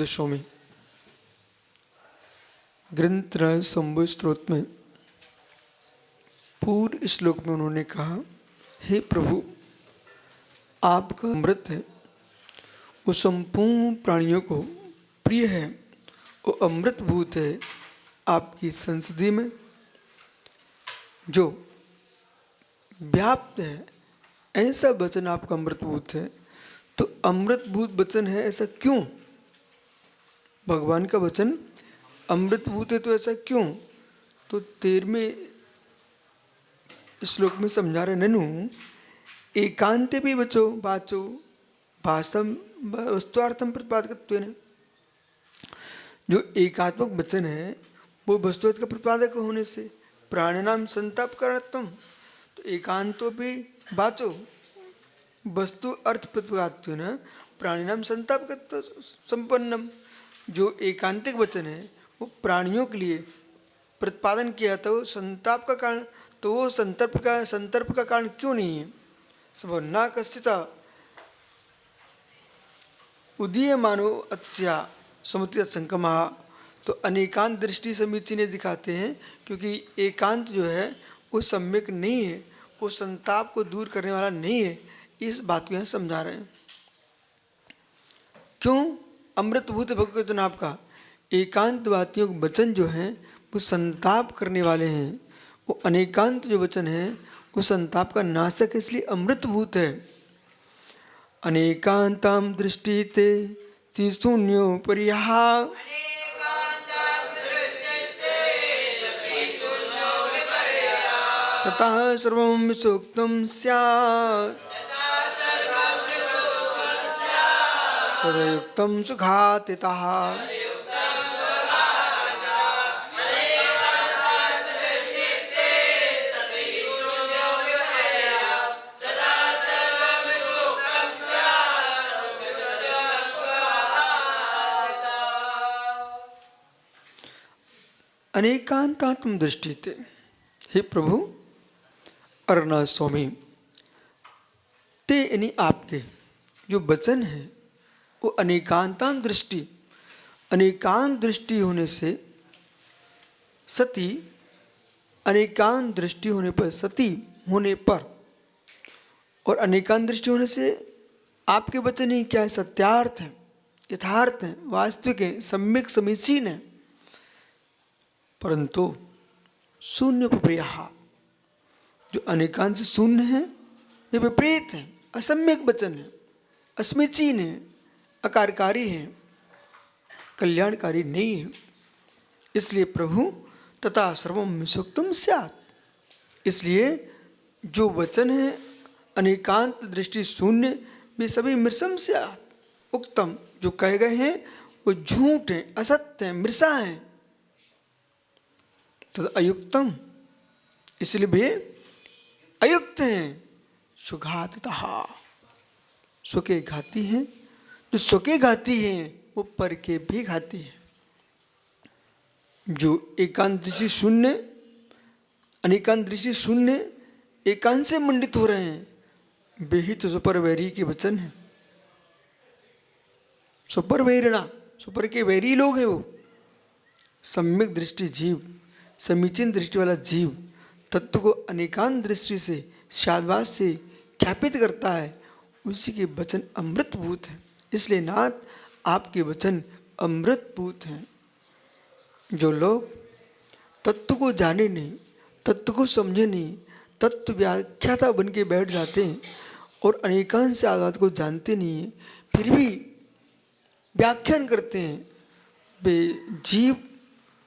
दशमी ग्रंथराज शंभु स्तोत्र में पूर्व श्लोक में उन्होंने कहा, हे प्रभु, आपका अमृत है, वो संपूर्ण प्राणियों को प्रिय है, वो अमृतभूत है। आपकी संसदी में जो व्याप्त है ऐसा वचन आपका अमृतभूत है। तो अमृतभूत वचन है ऐसा क्यों? भगवान का वचन अमृतभूत है तो ऐसा क्यों? तो 13वें श्लोक में समझा रहे, ननु एकांते भी बचो वाचो भाषम वस्तुअर्थम प्रतिपादकत्वेन। जो एकात्मक वचन है वो वस्तुअर्थ का प्रतिपादक होने से प्राणिनाम संताप कारणत्वम, तो एकांतो भी वाचो वस्तु अर्थ प्रतिपादत्वेन प्राणिनाम संताप संपन्नम। जो एकांतिक वचन है वो प्राणियों के लिए प्रतिपादन किया तो संताप का कारण, तो वो संतर्प का कारण क्यों नहीं है? सब न कश्चित उदीय मानो अत्स्या समुद्र संकमा। तो अनेकांत दृष्टि समीचीने दिखाते हैं, क्योंकि एकांत जो है वो सम्यक नहीं है, वो संताप को दूर करने वाला नहीं है। इस बात को यहाँ समझा रहे हैं। क्यों? अमृतभूत भगवत नाम का एकांत वातियों के वचन जो हैं वो संताप करने वाले हैं। वो अनेकांत जो वचन है वो संताप का नाशक है, इसलिए अमृतभूत है। अनेकांताम दृष्टि ते शून्यो परिहा ततः सर्वं सूक्तं स्यात् तदयुक्तं सुखातितः। अनेकांतात्म दृष्टि थे, हे प्रभु अरना स्वामी, ते यानी आपके जो वचन है वो अनेकांतांत दृष्टि, अनेकांत दृष्टि होने से सती, अनेकांत दृष्टि होने पर सती होने पर, और अनेकांत दृष्टि होने से आपके वचन ही क्या है? सत्यार्थ है, यथार्थ है, वास्तविक है, सम्यक समीचीन है। परंतु शून्य विपर्या, जो अनेकांत से शून्य है, ये विपरीत है, असम्यक वचन है, अस्मीचीन है, अकारकारी है, कल्याणकारी नहीं है। इसलिए प्रभु तथा सर्वम सूक्तम स्यात्, इसलिए जो वचन है अनेकांत दृष्टि शून्य, वे सभी मृषम स्यात्, उक्तम जो कहे गए हैं वो झूठ है, असत्य है, मृषा है। तद अयुक्तम, इसलिए वे अयुक्त हैं। सुघाततः, सुके घाती हैं। जो सुके घाती हैं वो पर के भी घाती हैं। जो एकांत दृष्टि शून्य, अनेकांत दृष्टि शून्य, एकांत से मंडित हो रहे हैं, वे ही तो सुपर वैरी के वचन हैं। सुपर वैरिणा, सुपर के वैरी लोग हैं वो। सम्यक दृष्टि जीव, समीचीन दृष्टि वाला जीव तत्व को अनेकांत दृष्टि से, शादवास से ख्यापित करता है, उसी के वचन अमृतभूत है। इसलिए नाथ आपके वचन अमृतभूत हैं। जो लोग तत्व को जाने नहीं, तत्व को समझे नहीं, तत्व व्याख्याता बन के बैठ जाते हैं और अनेकांत से आजाद को जानते नहीं हैं, फिर भी व्याख्यान करते हैं, वे जीव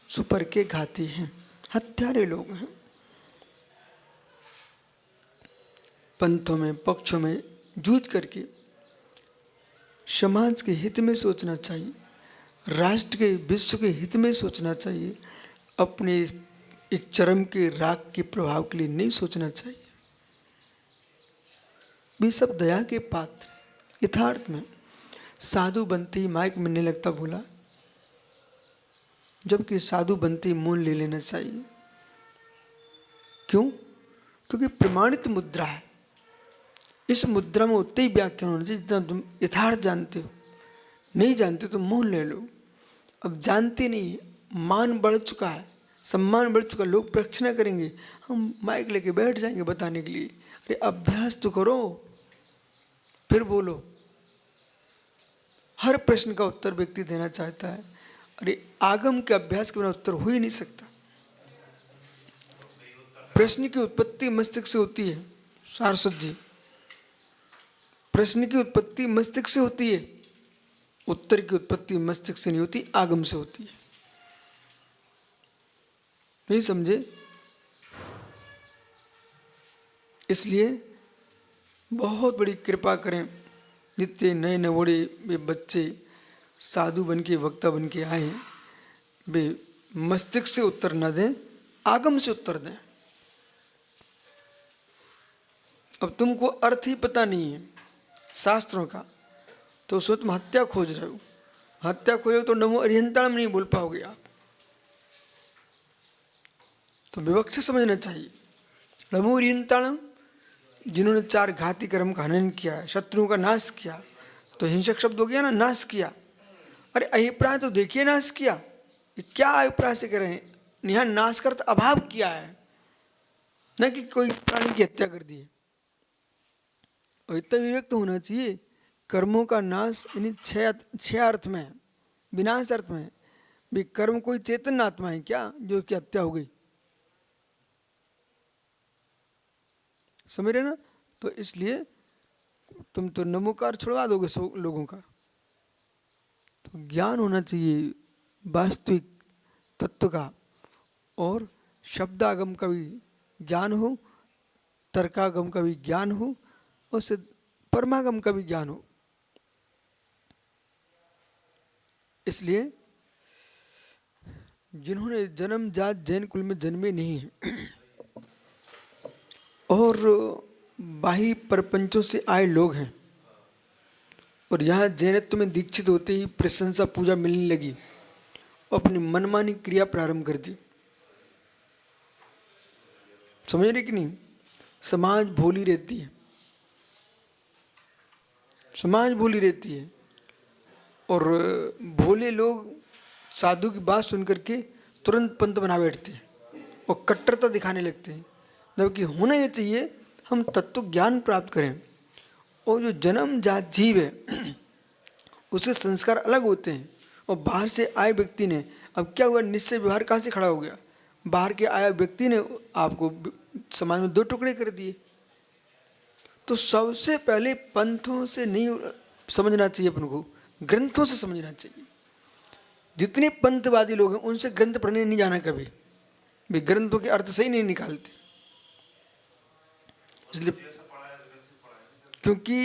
सुपर के घाती हैं, हत्यारे लोग हैं। पंथों में, पक्षों में जूझ करके समाज के हित में सोचना चाहिए, राष्ट्र के, विश्व के हित में सोचना चाहिए। अपने इस चरम के राग के प्रभाव के लिए नहीं सोचना चाहिए। वे सब दया के पात्र, यथार्थ में साधु बनती माइक मिलने लगता भूला, जबकि साधु बनती मूल ले लेना चाहिए। क्यों? क्योंकि प्रमाणित मुद्रा है। इस मुद्रा में उतनी ही व्याख्यान होना चाहिए जितना तुम यथार्थ जानते हो। नहीं जानते तो मौन ले लो। अब जानते नहीं, मान बढ़ चुका है, सम्मान बढ़ चुका, लोग प्रश्न करेंगे, हम माइक लेके बैठ जाएंगे बताने के लिए। अरे अभ्यास तो करो, फिर बोलो। हर प्रश्न का उत्तर व्यक्ति देना चाहता है। अरे आगम के अभ्यास के बिना उत्तर हो ही नहीं सकता। प्रश्न की उत्पत्ति मस्तिष्क से होती है सारस्वत जी, प्रश्न की उत्पत्ति मस्तिष्क से होती है, उत्तर की उत्पत्ति मस्तिष्क से नहीं होती, आगम से होती है। नहीं समझे? इसलिए बहुत बड़ी कृपा करें, जितने नए नवोड़े वे बच्चे साधु बन के वक्ता बन के आए, वे मस्तिष्क से उत्तर न दें, आगम से उत्तर दें। अब तुमको अर्थ ही पता नहीं है शास्त्रों का, तो उसमें तुम हत्या खोज रहे हो। हत्या खोजो तो नमो अरिहंताणम नहीं बोल पाओगे आप। तो विवक्षा समझना चाहिए। नमो अरिहंताणम, जिन्होंने 4 घाती कर्म का हनन किया, शत्रुओं का नाश किया, तो हिंसक शब्द हो गया ना, नाश किया। अरे अभिप्राय तो देखिए, नाश किया, ये क्या अभिप्राय से करें? यहाँ नाश कर अभाव किया है, न कि कोई प्राणी की हत्या कर दी है। और इतना विवेक तो होना चाहिए, कर्मों का नाश यानी 6 अर्थ में है, विनाश अर्थ में है। भी कर्म कोई चेतन आत्मा है क्या जो उसकी हत्या हो गई? समझ रहे ना? तो इसलिए तुम तो नमोकार छुड़वा दोगे लोगों का। तो ज्ञान होना चाहिए वास्तविक तत्व का, और शब्दागम का भी ज्ञान हो, तर्कागम का भी ज्ञान हो, और परमागम का भी ज्ञान हो। इसलिए जिन्होंने जन्म जात जैन कुल में जन्मे नहीं है और बाही प्रपंचों से आए लोग हैं, और यहाँ जैनत्व में दीक्षित होते ही प्रशंसा पूजा मिलने लगी, अपनी मनमानी क्रिया प्रारंभ कर दी। समझ रहे कि नहीं? समाज भोली रहती है, समाज भोली रहती है, और भोले लोग साधु की बात सुन करके तुरंत पंथ बना बैठते हैं और कट्टरता दिखाने लगते हैं। जबकि होना ये चाहिए हम तत्व ज्ञान प्राप्त करें, और जो जन्म जात जीव है उसके संस्कार अलग होते हैं। और बाहर से आए व्यक्ति ने, अब क्या हुआ, निश्चय व्यवहार कहाँ से खड़ा हो गया? बाहर के आया व्यक्ति ने आपको समाज में 2 टुकड़े कर दिए। तो सबसे पहले पंथों से नहीं समझना चाहिए अपन को, ग्रंथों से समझना चाहिए। जितने पंथवादी लोग हैं उनसे ग्रंथ पढ़ने नहीं जाना कभी भी, ग्रंथों के अर्थ सही नहीं निकालते। इसलिए क्योंकि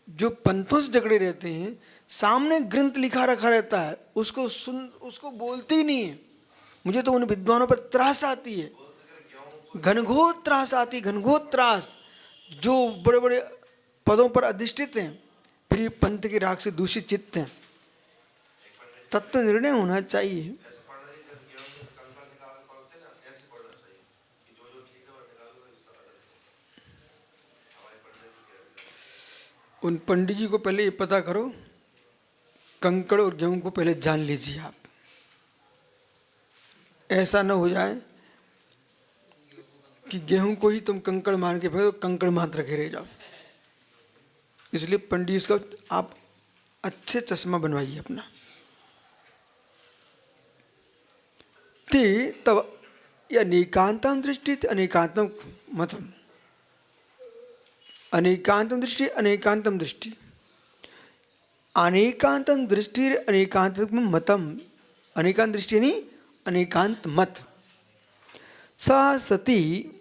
जो पंथों से झगड़े रहते हैं, सामने ग्रंथ लिखा रखा रहता है, उसको बोलते ही नहीं है। मुझे तो उन विद्वानों पर त्रास आती है, घनघोर त्रास आती है, घनघोर त्रास, जो बड़े बड़े पदों पर अधिष्ठित हैं, फिर पंथ के राग से दूषित चित्त हैं। तत्व निर्णय होना चाहिए। उन पंडित जी को पहले ये पता करो, कंकड़ और गेहूं को पहले जान लीजिए आप। ऐसा न हो जाए कि गेहूं को ही तुम कंकड़ मान के फिर कंकड़ मात्र रखे रह जाओ। इसलिए पंडित का आप अच्छे चश्मा बनवाइए अपना। ते तब अनेकांतम दृष्टि अनेकांतम मतम, अनेकांतम दृष्टि अनेकांतम दृष्टि, अनेकांतम दृष्टि अनेकांतम मतम, अनेकांत दृष्टि यानी अनेकांत मत। सा सती,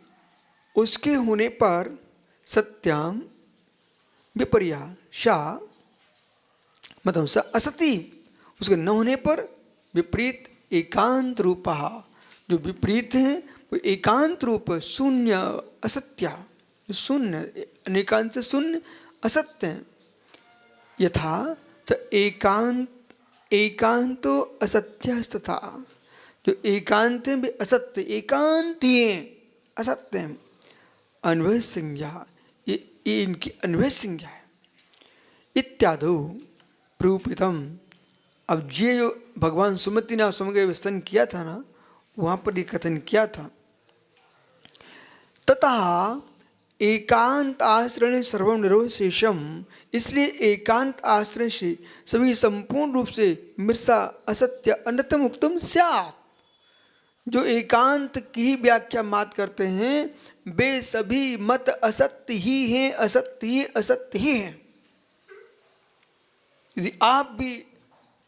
उसके होने पर, सत्याम विपर्याशा मतलब स असती, उसके न होने पर, विपरीत एकांत रूपा, जो विपरीत है वो एकांत रूप, शून्य असत्या, शून्य अनेकांत से शून्य असत्य है। यथा च एकांतो असत्य, जो एकांत है वे असत्य, एकांत ही है, असत्य है। अन्वय संज्ञा, ये इनकी अन्वय संज्ञा है। इत्यादि प्ररूपितम। अब ये जो भगवान सुमतिनाथ स्वामी का विस्तन किया था ना, वहाँ पर ये कथन किया था, तथा एकांत आश्रय सर्वम निरोशेषम, इसलिए एकांत आश्रय से सभी संपूर्ण रूप से मिर्सा असत्य अनतम उक्तम स्यात्। जो एकांत की ही व्याख्या मात करते हैं वे सभी मत असत्य ही हैं, असत्य ही असत्य ही हैं। यदि आप भी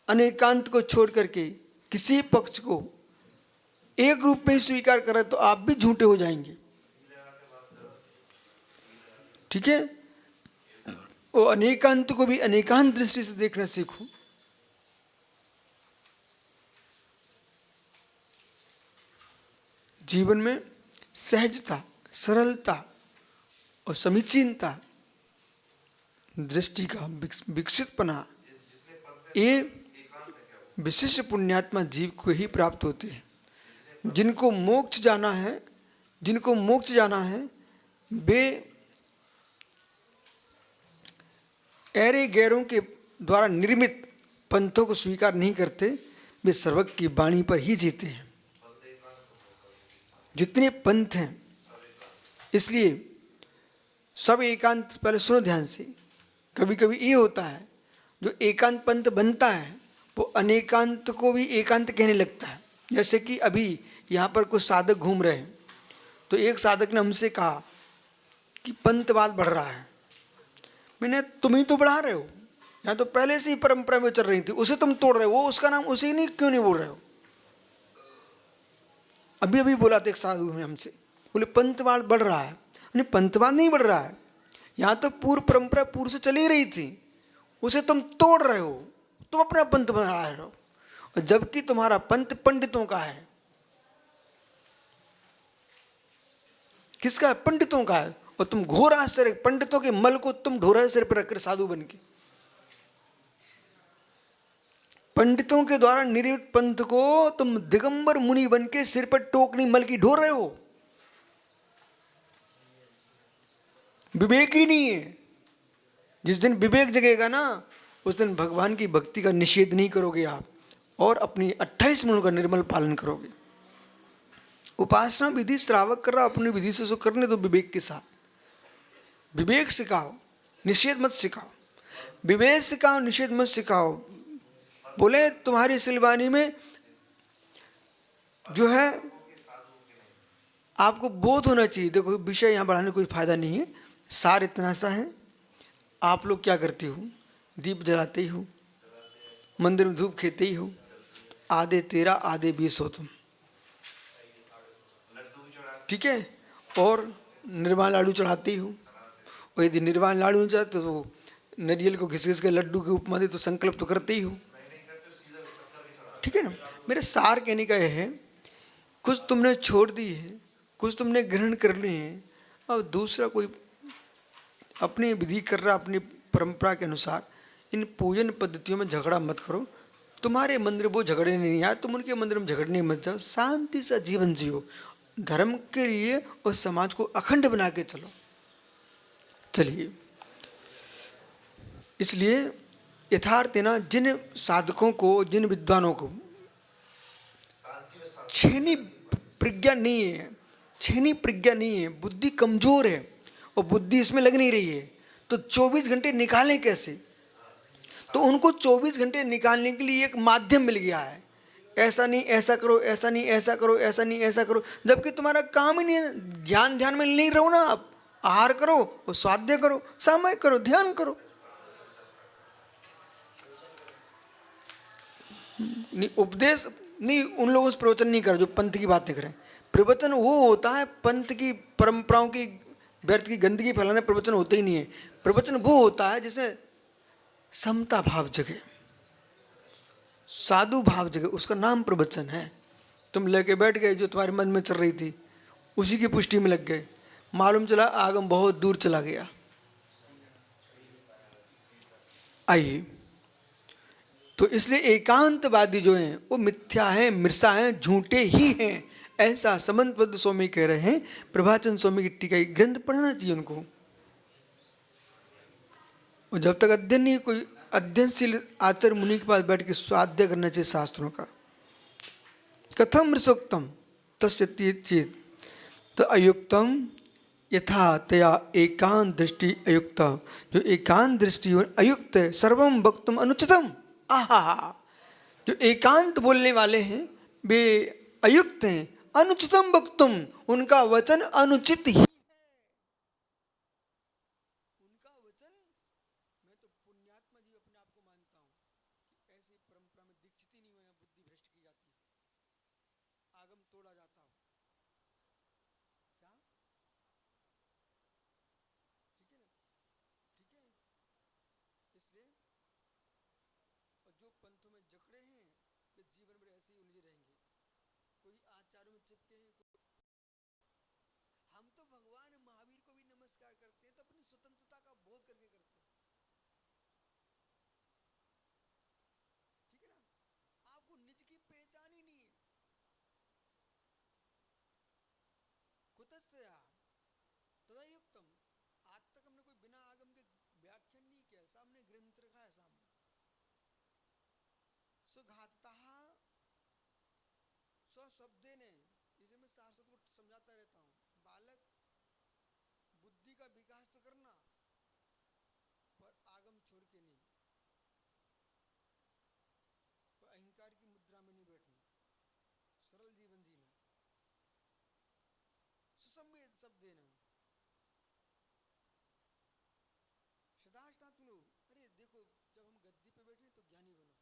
अनेकांत को छोड़ करके किसी पक्ष को एक रूप में स्वीकार करें तो आप भी झूठे हो जाएंगे। ठीक है, वो अनेकांत को भी अनेकांत दृष्टि से देखना सीखो। जीवन में सहजता, सरलता और समीचीनता दृष्टि का विकसितपना, ये विशिष्ट पुण्यात्मा जीव को ही प्राप्त होते हैं। जिनको मोक्ष जाना है, जिनको मोक्ष जाना है, वे ऐरे गैरों के द्वारा निर्मित पंथों को स्वीकार नहीं करते, वे सर्वज्ञ की वाणी पर ही जीते हैं। जितने पंथ हैं, इसलिए सब एकांत, पहले सुनो ध्यान से। कभी कभी ये होता है जो एकांत पंथ बनता है वो अनेकांत को भी एकांत कहने लगता है। जैसे कि अभी यहाँ पर कुछ साधक घूम रहे हैं, तो एक साधक ने हमसे कहा कि पंथवाद बढ़ रहा है। मैंने, तुम ही तो बढ़ा रहे हो, यहाँ तो पहले से ही परंपरा में चल रही थी, उसे तुम तोड़ रहे हो, वो उसका नाम उसे नहीं, क्यों नहीं बोल रहे हो? अभी अभी बोला था एक साधु ने हमसे, बोले पंथवाद बढ़ रहा है। नहीं, पंथवाद नहीं बढ़ रहा है, यहाँ तो पूर्व परंपरा पूर्व से चली रही थी, उसे तुम तोड़ रहे हो, तुम अपना पंथ बना रहे हो, और जबकि तुम्हारा पंथ पंडितों का है। किसका है? पंडितों का है। और तुम घोर आश्चर्य, पंडितों के मल को तुम ढोरा सिर पर रखकर साधु बन के, पंडितों के द्वारा निर्मित पंथ को तुम दिगंबर मुनि बन के सिर पर टोकनी मल की ढो रहे हो। विवेक ही नहीं है। जिस दिन विवेक जगेगा ना, उस दिन भगवान की भक्ति का निषेध नहीं करोगे आप, और अपनी 28 गुणों का निर्मल पालन करोगे। उपासना विधि श्रावक कर रहा, अपनी विधि से उसको करने दो विवेक के साथ। विवेक सिखाओ, निषेध मत सिखाओ। विवेक सिखाओ, निषेध मत सिखाओ। बोले तुम्हारी सिलवानी में जो है आपको बोध होना चाहिए। देखो, विषय यहाँ बढ़ाने कोई फायदा नहीं है, सार इतना सा है। आप लोग क्या करते हो? दीप जलाते ही हो, मंदिर में धूप खेते ही हो, आधे 13 आधे 20 हो तुम, ठीक है, और निर्वाण लाडू चढ़ाते ही हो। और यदि निर्वाण लाडू नहीं चाहते तो नारियल को घिस घिस के लड्डू के उपमा दे, तो संकल्प तो करते ही हो, ठीक है ना। मेरे सार कहने का यह है, कुछ तुमने छोड़ दी है, कुछ तुमने ग्रहण कर लिए हैं, और दूसरा कोई अपनी विधि कर रहा, अपनी परंपरा के अनुसार। इन पूजन पद्धतियों में झगड़ा मत करो। तुम्हारे मंदिर वो झगड़ने नहीं आए, तुम उनके मंदिर में झगड़ने मत जाओ। शांति से जीवन जियो, धर्म के लिए और समाज को अखंड बना के चलो। चलिए, इसलिए यथार्थ है ना, जिन साधकों को, जिन विद्वानों को छेनी प्रज्ञा नहीं है, छेनी प्रज्ञा नहीं है, बुद्धि कमजोर है और बुद्धि इसमें लग नहीं रही है, तो 24 घंटे निकालें कैसे? तो उनको 24 घंटे निकालने के लिए एक माध्यम मिल गया है। ऐसा नहीं ऐसा करो, ऐसा नहीं ऐसा करो, ऐसा नहीं ऐसा करो, जबकि तुम्हारा काम ही नहीं है। ज्ञान ध्यान में नहीं रहो ना आप। आहार करो और स्वाध्याय करो, सामायिक करो, ध्यान करो। नहीं, उपदेश नहीं, उन लोगों से प्रवचन नहीं करो जो पंथ की बातें करें। प्रवचन वो होता है, पंथ की परंपराओं की व्यर्थ की गंदगी फैलाने प्रवचन होते ही नहीं है। प्रवचन वो होता है जिसमें समता भाव जगे, साधु भाव जगे, उसका नाम प्रवचन है। तुम लेके बैठ गए, जो तुम्हारे मन में चल रही थी उसी की पुष्टि में लग गए, मालूम चला आगम बहुत दूर चला गया। आइए, तो इसलिए एकांतवादी जो हैं वो मिथ्या हैं, मिर्सा हैं, झूठे ही हैं, ऐसा समंतपद स्वामी कह रहे हैं। प्रभाचंद स्वामी की टीका ग्रंथ पढ़ना चाहिए उनको। और जब तक अध्ययन नहीं, कोई अध्ययनशील आचार्य मुनि के पास बैठ के स्वाध्याय करना चाहिए शास्त्रों का। कथम ऋषोक्तम तस्य चेत तो अयुक्तम यथा तया एकांत दृष्टि अयुक्त, जो एकांत दृष्टि और अयुक्त है, सर्वम वक्तुम अनुचितम। आहा, जो एकांत बोलने वाले हैं वे अयुक्त हैं, अनुचितम वक्तुम, उनका वचन अनुचित ही, उनका वचन। मैं तो पुण्यात्मा जीव अपने आप को मानता हूँ कि ऐसी परंपरा में दीक्षित ही नहीं हुआ, बुद्धि भ्रष्ट की जाती है, आगम तोड़ा जाता हो। क्या ठीक है ना? ठीक है। इसलिए और जो पंथों में जकड़े हैं वे जीवन भर ऐसे ही उलझे रहेंगे। कोई आचार्यों में चिपके हैं, हम तो भगवान महावीर को भी नमस्कार करते हैं तो अपनी स्वतंत्रता का बोध करके करते हैं। ठीक है ना? आपको निज की पहचान ही नहीं है। कुतस्तया तदयुक्तम, आज तक हमने कोई बिना आगम के व्याख्यान नहीं किया, सामने ग्रंथ रखा है सामने। सुघातः स्वशब्दे ने, इसे मैं शाश्वत को समझाता रहता हूँ, बालक बुद्धि का विकास तो करना पर आगम छोड़ के नहीं, पर अहंकार की मुद्रा में नहीं बैठना, सरल जीवन जीना, सुसंवेद शब्द देना, सदाशनाथ लोग। अरे देखो, जब हम गद्दी पे बैठे तो ज्ञानी बनो,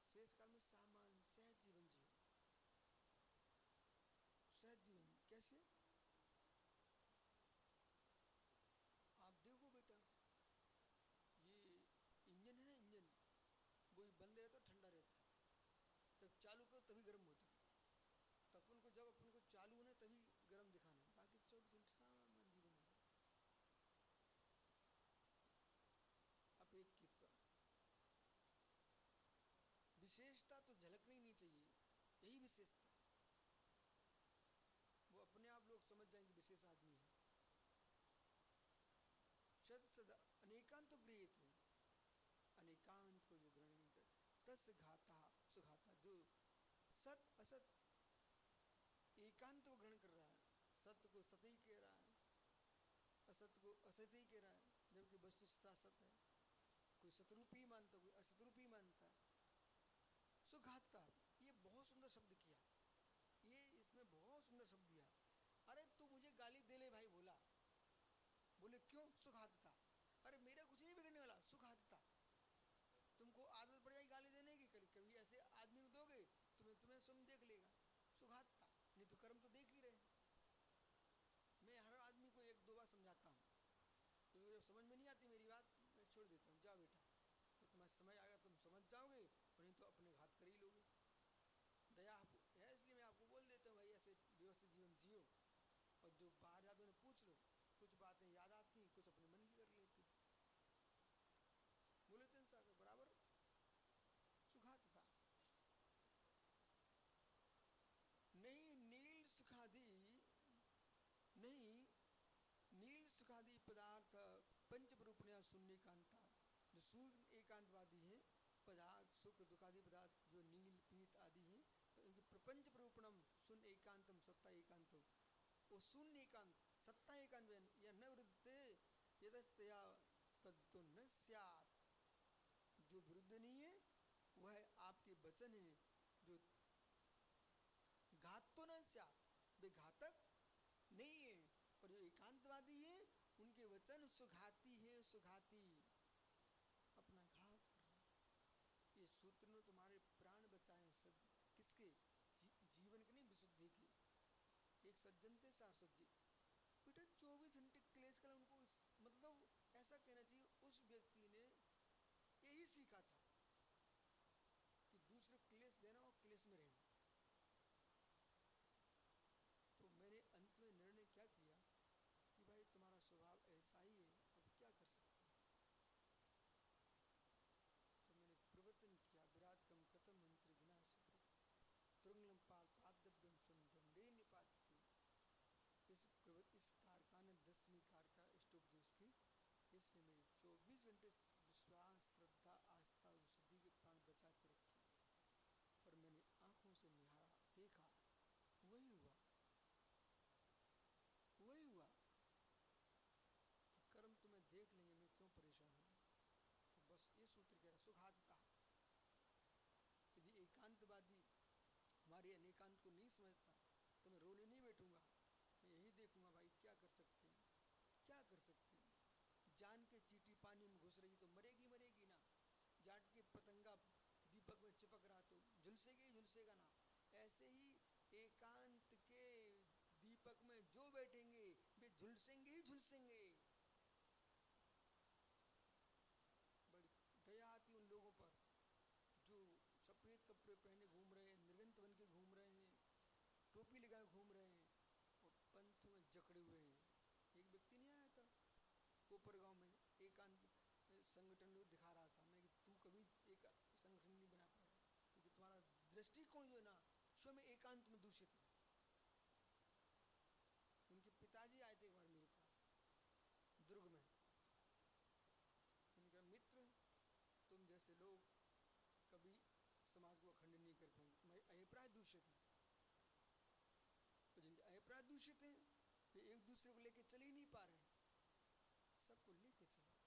शेष काल में सामान्य सहज जीवन जियो। सहज जीवन कैसे? आप देखो बेटा, ये इंजन है ना, इंजन वही बंद रहता है ठंडा रहता है, जब चालू करो तभी गर्म होता है। तो अपन को जब अपन को चालू होना तभी गर्म दिखाना है, बाकी 24 घंटे सामान्य जीवन है। अपेक्षित विशेषता तो झलकनी नहीं चाहिए, यही विशेषता। वो अपने आप लोग समझ जाएंगे विशेष आदमी है। सद सदा अनेकांत गृहीत है, अनेकांत को जो ग्रहण नहीं कर, तस् घाता सुघाता, जो सत असत एकांत को ग्रहण कर रहा है, सत्य को सत्य ही कह रहा है, असत्य को असत्य ही कह रहा है, जबकि वस्तुतः सत्य है। कोई सतरूपी मानता, कोई असतरूपी मानता है। सुघाता, ये बहुत सुंदर शब्द किया, ये इसमें बहुत सुंदर शब्द दिया। अरे तू मुझे गाली दे ले भाई, बोला, बोले क्यों? सुघातता। अरे मेरा कुछ नहीं बिगड़ने वाला, सुघातता। तुमको आदत पड़ जाएगी गाली देने की, कभी ऐसे आदमी को दोगे तुम्हें तुम्हें स्वयं देख लेगा, सुघातता। नहीं तो कर्म तो देख ही रहे। मैं हर आदमी को एक दो बार समझाता हूँ, तो जब समझ में नहीं आती मेरी बात मैं छोड़ देता हूँ, जाओ बेटा, तो तुम्हारा समय आएगा तुम समझ जाओगे, और नहीं तो अपने घात कर ही लोगे। दया है, इसलिए मैं आपको बोल देता हूँ भाई ऐसे व्यवस्थित जीवन जियो, और जो बाहर जाते उन्हें पूछ लो, कुछ बातें याद आती, कुछ अपने मन की कर लेते, बोले तीन सागर बराबर। सुघातता नहीं, नील सुखादि नहीं, नील सुखादि पदार्थ पंचरूपणया शून्य एकांता, जो शून्य एकांतवादी है, पदार्थ सुख दुखादि पदार्थ जो नील पीत आदि हैं, तो इनके प्रपंच रूपणम शून्य एकांतम सत्ता एकांतो, वो शून्य एकांत सत्ता एकांत या न वृद्धते यदस्तया तद्तो न स्यात्, जो विरुद्ध नहीं है वह आपके वचन है, जो घात तो न स्यात्, वे घातक नहीं है, पर जो एकांतवादी है उनके वचन सुघाती है, सुघाती, अपना घात कर रहे हैं। ये सूत्र ने तुम्हारे प्राण बचाए, सब किसके? जीवन के नहीं, विशुद्धि के। एक सज्जन थे शाश्वत जी, बेटा 24 घंटे क्लेश कर, उनको मतलब ऐसा कहना चाहिए उस व्यक्ति ने यही सीखा था कि दूसरे क्लेश देना और क्लेश में रहना। तो मैंने अंत में निर्णय क्या किया कि भाई तुम्हारा स्वभाव ऐसा ही है, अब क्या कर सकते हैं। तो मैंने प्रवचन किया, विराट कम कथम मंत्र जिना सुप्रीत तुरंगलम पादव्यम सुंदंडे निपाति। इस कारखाने 10वीं कार का स्टोप दोष की, इसने मेरी 24 घंटे विश्वास श्रद्धा ये अनेकांत को नहीं समझता तो मैं रोने नहीं बैठूंगा, मैं यही देखूंगा भाई क्या कर सकते हैं, क्या कर सकते हैं। जान के चींटी पानी में घुस रही तो मरेगी मरेगी ना, जान के पतंगा दीपक में चिपक रहा तो झुलसेगा ही झुलसेगा ना। ऐसे ही एकांत के दीपक में जो बैठेंगे वे झुलसेंगे ही झुलसेंगे। बड़ी दया आती उन लोगों पर जो सफ़ेद कपड़े पहने घूम रहे हैं, निर्गंत बन के घूम रहे हैं, टोपी लगाए घूम रहे हैं और पंथ में जकड़े हुए हैं। एक व्यक्ति नहीं आया था कोपर गांव में, एकांत संगठन दिखा रहा था, मैं कि तू कभी एक संगठन नहीं बना पाया क्योंकि तुम्हारा दृष्टिकोण जो है ना स्वयं एकांत में दूषित है। उनके पिताजी आए थे एक बार मेरे पास दुर्ग में, उनका मित्र तुम जैसे लोग कभी समाज को अखंड नहीं कर पाएंगे, तुम्हारे अभिप्राय दूषित है। तो जिनके अभिप्राय दूषित हैं वे एक दूसरे को लेकर चल ही नहीं पा रहे हैं, सबको लेके चलो।